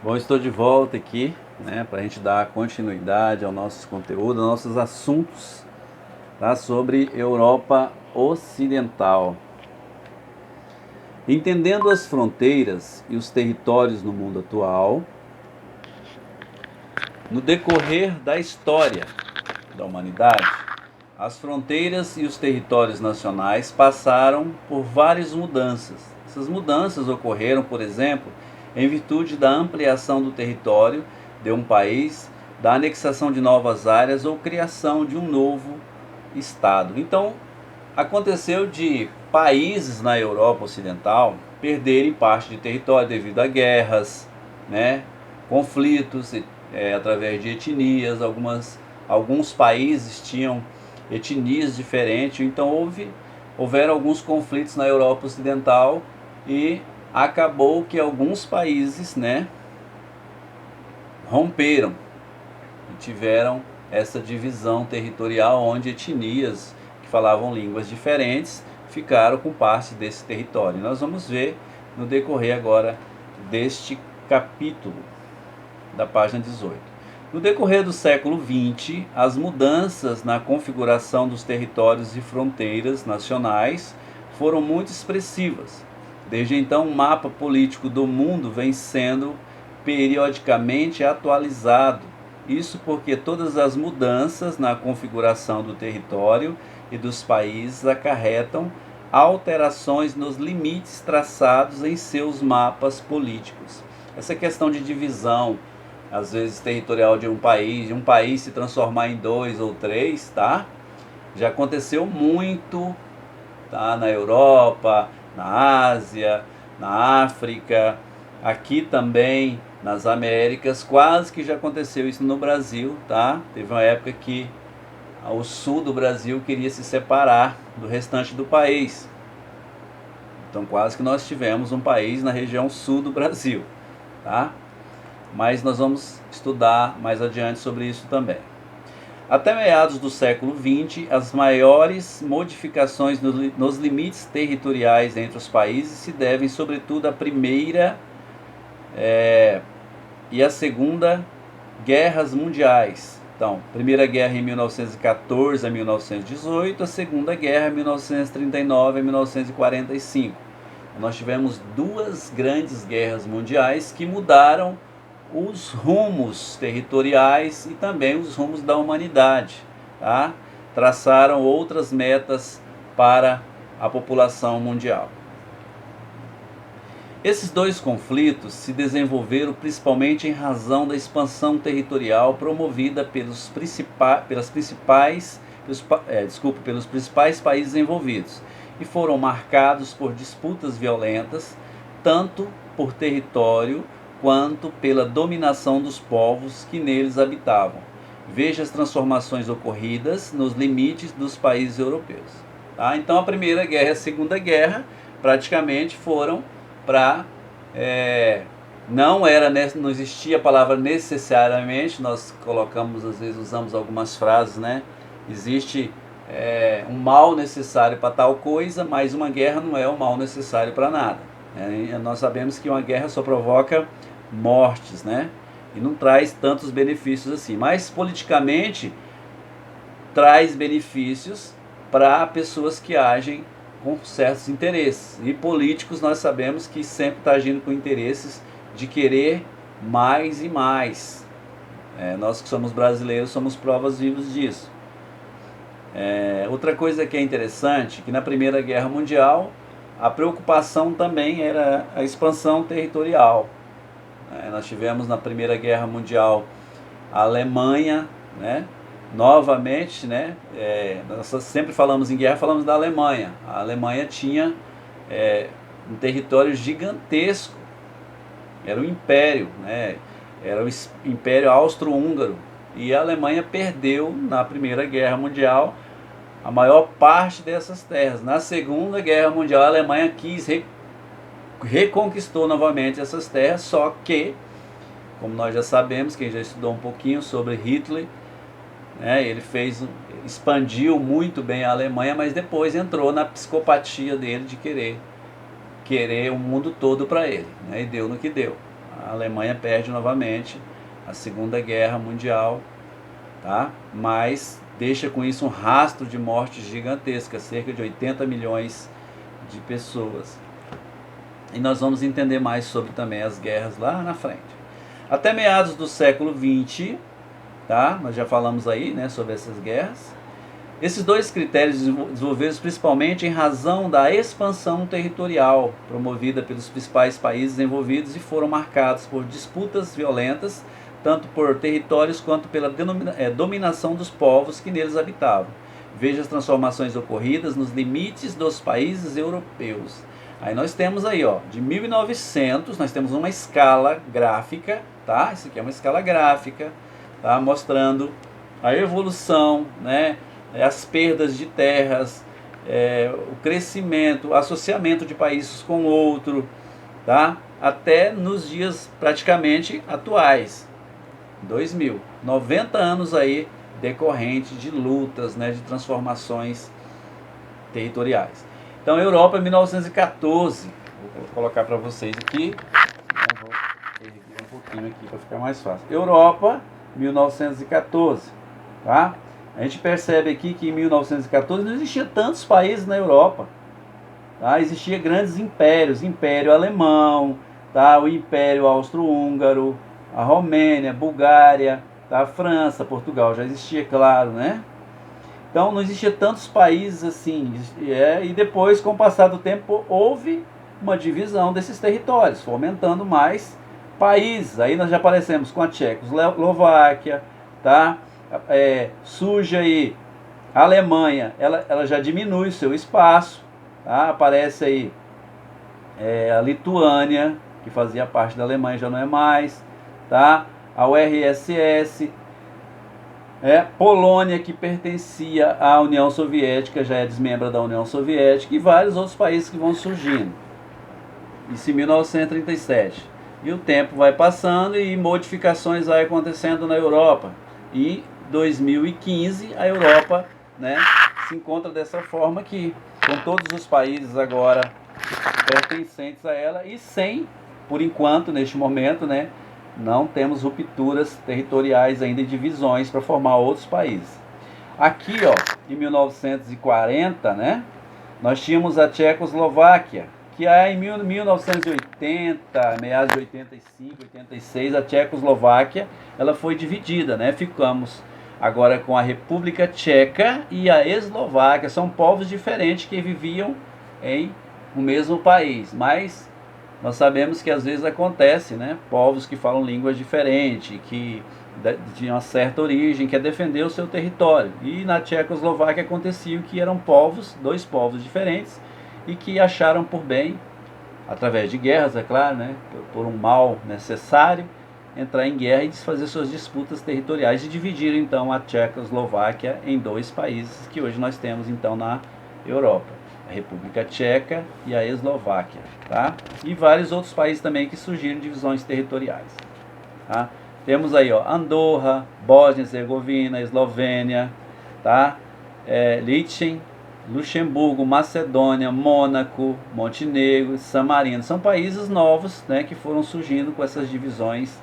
Bom, estou de volta aqui, né, para a gente dar continuidade ao nosso conteúdo, aos nossos assuntos, tá, sobre Europa Ocidental. Entendendo as fronteiras e os territórios no mundo atual, no decorrer da história da humanidade, as fronteiras e os territórios nacionais passaram por várias mudanças. Essas mudanças ocorreram, por exemplo, em virtude da ampliação do território de um país, da anexação de novas áreas ou criação de um novo estado. Então, aconteceu de países na Europa Ocidental perderem parte de território devido a guerras, né, conflitos, através de etnias. Alguns países tinham etnias diferentes, então houveram alguns conflitos na Europa Ocidental e acabou que alguns países, né, romperam e tiveram essa divisão territorial, onde etnias que falavam línguas diferentes ficaram com parte desse território. Nós vamos ver no decorrer agora deste capítulo da página 18. No decorrer do século XX, as mudanças na configuração dos territórios e fronteiras nacionais foram muito expressivas. Desde então, o mapa político do mundo vem sendo periodicamente atualizado. Isso porque todas as mudanças na configuração do território e dos países acarretam alterações nos limites traçados em seus mapas políticos. Essa questão de divisão, às vezes territorial de um país se transformar em dois ou três, tá? Já aconteceu muito, tá? Na Europa, na Ásia, na África, aqui também nas Américas, quase que já aconteceu isso no Brasil, tá? Teve uma época que o sul do Brasil queria se separar do restante do país. Então quase que nós tivemos um país na região sul do Brasil, tá? Mas nós vamos estudar mais adiante sobre isso também. Até meados do século XX, as maiores modificações nos limites territoriais entre os países se devem sobretudo à Primeira e à Segunda Guerras Mundiais. Então, Primeira Guerra em 1914 a 1918, a Segunda Guerra em 1939 a 1945. Nós tivemos duas grandes guerras mundiais que mudaram os rumos territoriais e também os rumos da humanidade, tá? Traçaram outras metas para a população mundial. Esses dois conflitos se desenvolveram principalmente em razão da expansão territorial promovida pelos principais países envolvidos, e foram marcados por disputas violentas, tanto por território quanto pela dominação dos povos que neles habitavam. Veja as transformações ocorridas nos limites dos países europeus. Tá? Então a Primeira Guerra e a Segunda Guerra praticamente foram para... não existia a palavra necessariamente, nós colocamos, às vezes usamos algumas frases, né? Existe um mal necessário para tal coisa, mas uma guerra não é um mal necessário para nada. Nós sabemos que uma guerra só provoca mortes, né? E não traz tantos benefícios assim. Mas politicamente traz benefícios para pessoas que agem com certos interesses. E políticos, nós sabemos que sempre está agindo com interesses de querer mais e mais. Nós que somos brasileiros somos provas vivas disso. Outra coisa que é interessante, que na Primeira Guerra Mundial a preocupação também era a expansão territorial. Nós tivemos na Primeira Guerra Mundial a Alemanha, né? Novamente, né? Nós sempre falamos em guerra, falamos da Alemanha. A Alemanha tinha um território gigantesco, era um império, né? Era o Império Austro-Húngaro, e a Alemanha perdeu na Primeira Guerra Mundial a maior parte dessas terras. Na Segunda Guerra Mundial, a Alemanha reconquistou novamente essas terras, só que, como nós já sabemos, quem já estudou um pouquinho sobre Hitler, né, ele expandiu muito bem a Alemanha, mas depois entrou na psicopatia dele de querer o mundo todo para ele, né, e deu no que deu. a Alemanha perde novamente a Segunda Guerra Mundial, tá? Mas deixa com isso um rastro de mortes gigantesca, cerca de 80 milhões de pessoas. E nós vamos entender mais sobre também as guerras lá na frente. Até meados do século XX, tá? Nós já falamos aí, né, sobre essas guerras. Esses dois critérios desenvolvidos principalmente em razão da expansão territorial promovida pelos principais países envolvidos e foram marcados por disputas violentas, tanto por territórios quanto pela dominação dos povos que neles habitavam. Veja as transformações ocorridas nos limites dos países europeus. Aí nós temos aí, ó, de 1900, nós temos uma escala gráfica, tá? Isso aqui é uma escala gráfica, tá? Mostrando a evolução, né? As perdas de terras, o crescimento, o associamento de países com outro, tá? Até nos dias praticamente atuais, 2000, 90 anos aí decorrente de lutas, né, de transformações territoriais. Então, Europa 1914, vou colocar para vocês aqui, vou erguer um pouquinho aqui para ficar mais fácil. Europa 1914, tá? A gente percebe aqui que em 1914 não existia tantos países na Europa, tá? Existia grandes impérios, Império Alemão, tá? O Império Austro-Húngaro, a Romênia, Bulgária, tá? A França, Portugal já existia, claro, né? Então não existia tantos países assim, e depois, com o passar do tempo, houve uma divisão desses territórios, fomentando mais países. Aí nós já aparecemos com a Tchecoslováquia, tá? Surge aí a Alemanha, ela já diminui o seu espaço, tá? Aparece aí a Lituânia, que fazia parte da Alemanha, já não é mais, tá? A URSS, Polônia, que pertencia à União Soviética, já é desmembra da União Soviética, e vários outros países que vão surgindo. Isso em 1937. E o tempo vai passando e modificações vai acontecendo na Europa. E 2015 a Europa, né, se encontra dessa forma aqui, com todos os países agora pertencentes a ela e sem, por enquanto, neste momento, né, não temos rupturas territoriais ainda e divisões para formar outros países. Aqui, ó, em 1940, né, nós tínhamos a Tchecoslováquia, que aí em 1980, meados de 85, 86, a Tchecoslováquia, ela foi dividida, né? Ficamos agora com a República Tcheca e a Eslováquia. São povos diferentes que viviam em um mesmo país, mas nós sabemos que às vezes acontece, né? Povos que falam línguas diferentes, que de uma certa origem, quer defender o seu território. E na Tchecoslováquia acontecia que eram dois povos diferentes, e que acharam por bem, através de guerras, é claro, né, por um mal necessário, entrar em guerra e desfazer suas disputas territoriais e dividir então a Tchecoslováquia em dois países que hoje nós temos então na Europa, a República Tcheca e a Eslováquia, tá? E vários outros países também que surgiram divisões territoriais, tá? Temos aí, ó, Andorra, Bósnia e Herzegovina, Eslovênia, tá? Liechtenstein, Luxemburgo, Macedônia, Mônaco, Montenegro, San Marino. São países novos, né, que foram surgindo com essas divisões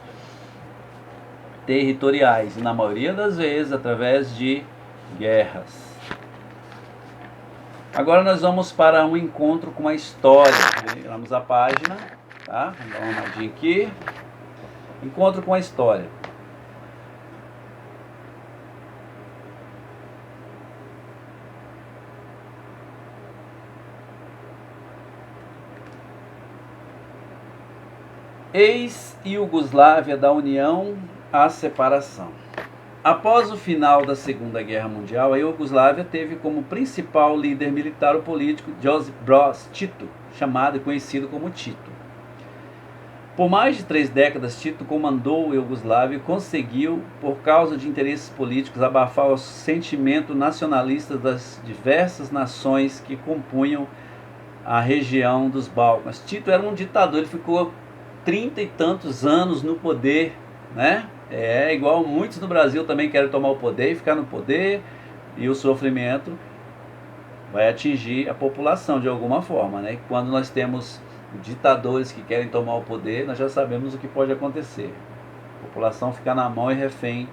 territoriais. E na maioria das vezes através de guerras. Agora nós vamos para um encontro com a história. Viramos a página, tá? Vamos dar uma olhadinha aqui. Encontro com a história. Ex-Iugoslávia da União à separação. Após o final da Segunda Guerra Mundial, a Iugoslávia teve como principal líder militar o político Josip Broz Tito, chamado e conhecido como Tito. Por mais de 3 décadas, Tito comandou a Iugoslávia e conseguiu, por causa de interesses políticos, abafar o sentimento nacionalista das diversas nações que compunham a região dos Balcãs. Tito era um ditador, ele ficou 30 e tantos anos no poder, né? Igual muitos no Brasil também querem tomar o poder e ficar no poder, e o sofrimento vai atingir a população de alguma forma, né? Quando nós temos ditadores que querem tomar o poder, nós já sabemos o que pode acontecer. A população ficar na mão e refém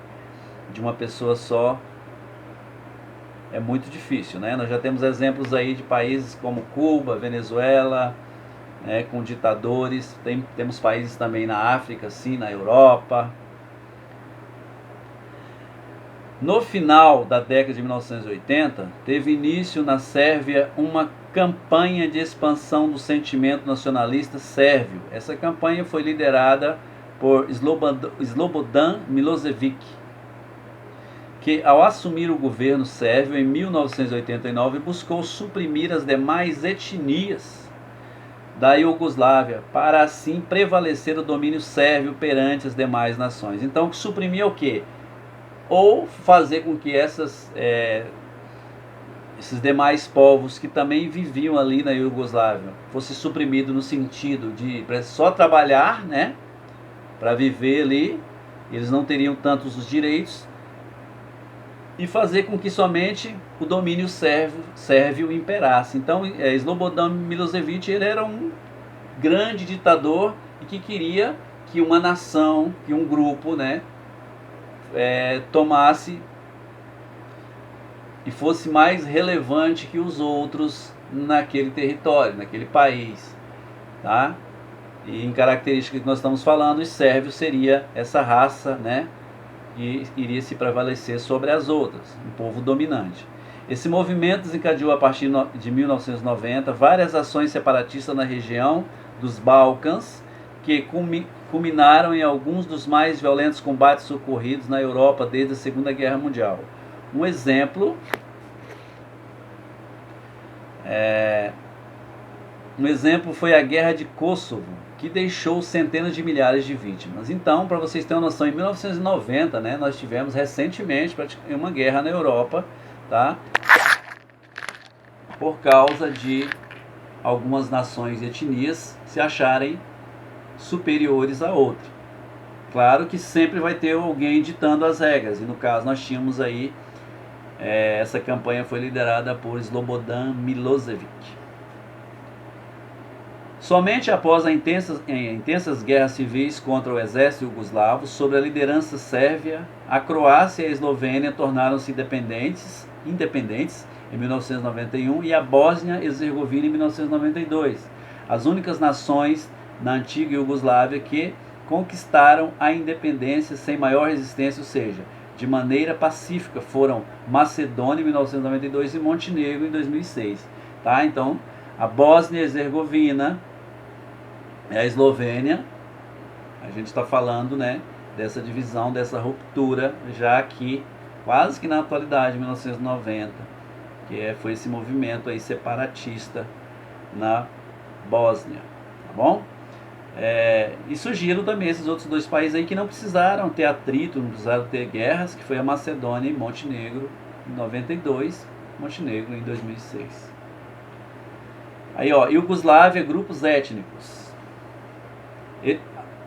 de uma pessoa só é muito difícil, né? Nós já temos exemplos aí de países como Cuba, Venezuela, né, com ditadores. Temos países também na África, sim, na Europa. No final da década de 1980, teve início na Sérvia uma campanha de expansão do sentimento nacionalista sérvio. Essa campanha foi liderada por Slobodan Milošević, que ao assumir o governo sérvio em 1989 buscou suprimir as demais etnias da Iugoslávia para assim prevalecer o domínio sérvio perante as demais nações. Então, suprimir o quê? Ou fazer com que esses demais povos que também viviam ali na Iugoslávia fosse suprimido no sentido de só trabalhar, né, para viver ali, eles não teriam tantos os direitos, e fazer com que somente o domínio sérvio imperasse. Então, Slobodan Milošević, ele era um grande ditador e que queria que uma nação, que um grupo, né, tomasse e fosse mais relevante que os outros naquele território, naquele país, tá? E em características que nós estamos falando, os sérvios seria essa raça, né, que iria se prevalecer sobre as outras, um povo dominante. Esse movimento desencadeou a partir de 1990 várias ações separatistas na região dos Balcãs, que culminaram em alguns dos mais violentos combates ocorridos na Europa desde a Segunda Guerra Mundial. Um exemplo foi a Guerra de Kosovo, que deixou centenas de milhares de vítimas. Então, para vocês terem uma noção, em 1990, né, nós tivemos recentemente uma guerra na Europa, tá? Por causa de algumas nações e etnias se acharem superiores a outra. Claro que sempre vai ter alguém ditando as regras, e no caso nós tínhamos aí, essa campanha foi liderada por Slobodan Milošević. Somente após as intensas guerras civis contra o exército iugoslavo, sob a liderança sérvia, a Croácia e a Eslovênia tornaram-se independentes em 1991 e a Bósnia e Herzegovina em 1992, as únicas nações na antiga Iugoslávia que conquistaram a independência sem maior resistência, ou seja, de maneira pacífica, foram Macedônia em 1992 e Montenegro em 2006. Tá? Então, a Bósnia e Herzegovina, a Eslovênia, a gente está falando, né, dessa divisão, dessa ruptura, já aqui, quase que na atualidade, 1990, que foi esse movimento aí separatista na Bósnia, tá bom? E surgiram também esses outros dois países aí que não precisaram ter atrito, não precisaram ter guerras, que foi a Macedônia e Montenegro em 92, Montenegro em 2006. Aí, ó, Iugoslávia, grupos étnicos.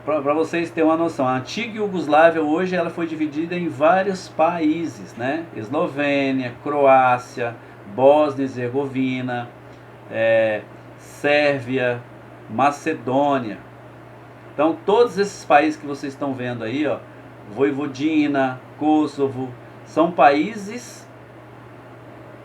Para vocês terem uma noção, a antiga Iugoslávia hoje ela foi dividida em vários países, né? Eslovênia, Croácia, Bósnia e Herzegovina, Sérvia, Macedônia. Então todos esses países que vocês estão vendo aí, ó, Voivodina, Kosovo, são países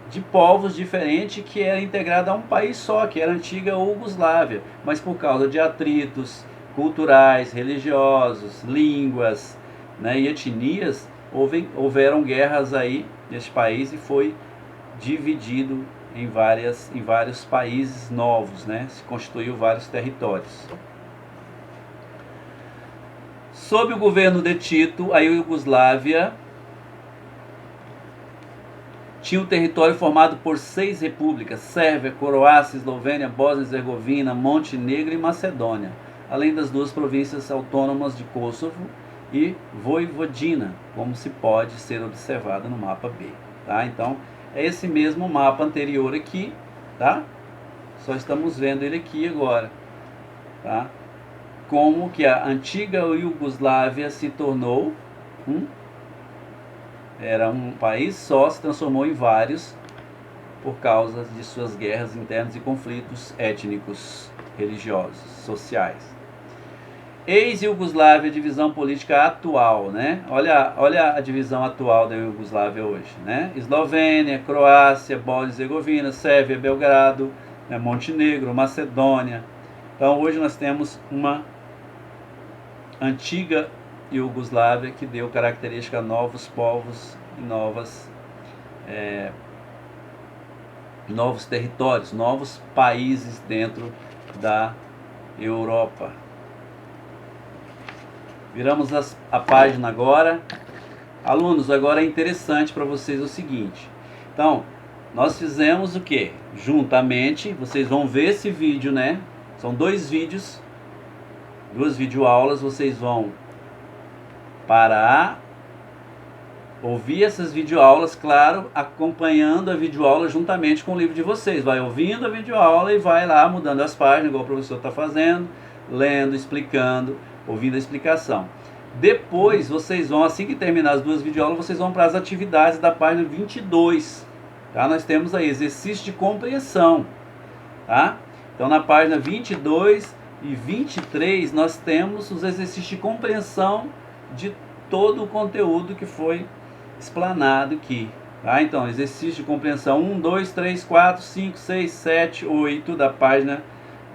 de povos diferentes que era integrado a um país só, que era a antiga Iugoslávia, mas por causa de atritos culturais, religiosos, línguas, né, e etnias, houveram guerras aí nesse país e foi dividido em vários países novos, né, se constituiu vários territórios. Sob o governo de Tito, a Iugoslávia tinha um território formado por 6 repúblicas: Sérvia, Croácia, Eslovênia, Bósnia e Herzegovina, Montenegro e Macedônia, além das 2 províncias autônomas de Kosovo e Voivodina, como se pode ser observado no mapa B. Tá? Então, é esse mesmo mapa anterior aqui, tá? Só estamos vendo ele aqui agora, tá? Como que a antiga Iugoslávia se tornou era um país só, se transformou em vários por causa de suas guerras internas e conflitos étnicos. religiosos, sociais. Ex-Iugoslávia, divisão política atual, né? Olha a divisão atual da Iugoslávia hoje, né? Eslovênia, Croácia, Bósnia e Herzegovina, Sérvia, Belgrado, né? Montenegro, Macedônia. Então hoje nós temos uma antiga Iugoslávia que deu característica a novos povos e novos territórios, novos países dentro da Europa. Viramos a página agora. Alunos, agora é interessante para vocês o seguinte. Então, nós fizemos o que? Juntamente, vocês vão ver esse vídeo, né? São 2 vídeos, 2 videoaulas. Vocês vão parar, ouvir essas videoaulas, claro, acompanhando a videoaula juntamente com o livro de vocês. Vai ouvindo a videoaula e vai lá mudando as páginas, igual o professor está fazendo, lendo, explicando, ouvindo a explicação. Depois vocês vão, assim que terminar as 2 videoaulas, vocês vão para as atividades da página 22. Tá? Nós temos aí exercício de compreensão. Tá? Então na página 22 e 23 nós temos os exercícios de compreensão de todo o conteúdo que foi explanado aqui. Tá? Então, exercício de compreensão 1, 2, 3, 4, 5, 6, 7, 8 da página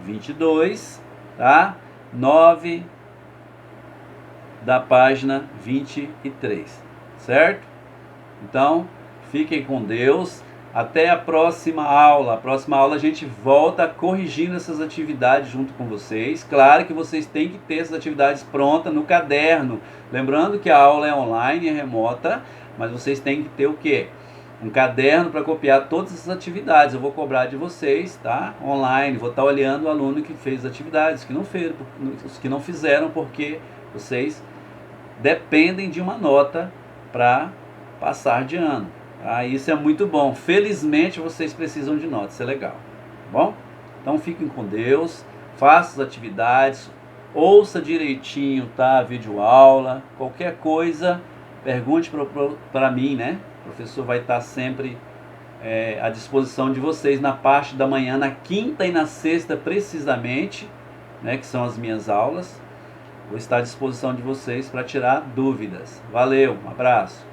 22, tá? 9 da página 23, certo? Então, fiquem com Deus. Até a próxima aula. A próxima aula a gente volta corrigindo essas atividades junto com vocês. Claro que vocês têm que ter essas atividades prontas no caderno. Lembrando que a aula é online, é remota, mas vocês têm que ter o quê? Um caderno para copiar todas essas atividades. Eu vou cobrar de vocês, tá? Online. Vou estar olhando o aluno que fez as atividades, os que não fizeram, porque vocês dependem de uma nota para passar de ano. Ah, isso é muito bom. Felizmente vocês precisam de nota, isso é legal. Tá bom? Então fiquem com Deus, façam as atividades, ouça direitinho, tá? A videoaula, qualquer coisa, pergunte para mim, né? O professor vai estar sempre à disposição de vocês na parte da manhã, na quinta e na sexta precisamente, né? Que são as minhas aulas. Vou estar à disposição de vocês para tirar dúvidas. Valeu, um abraço.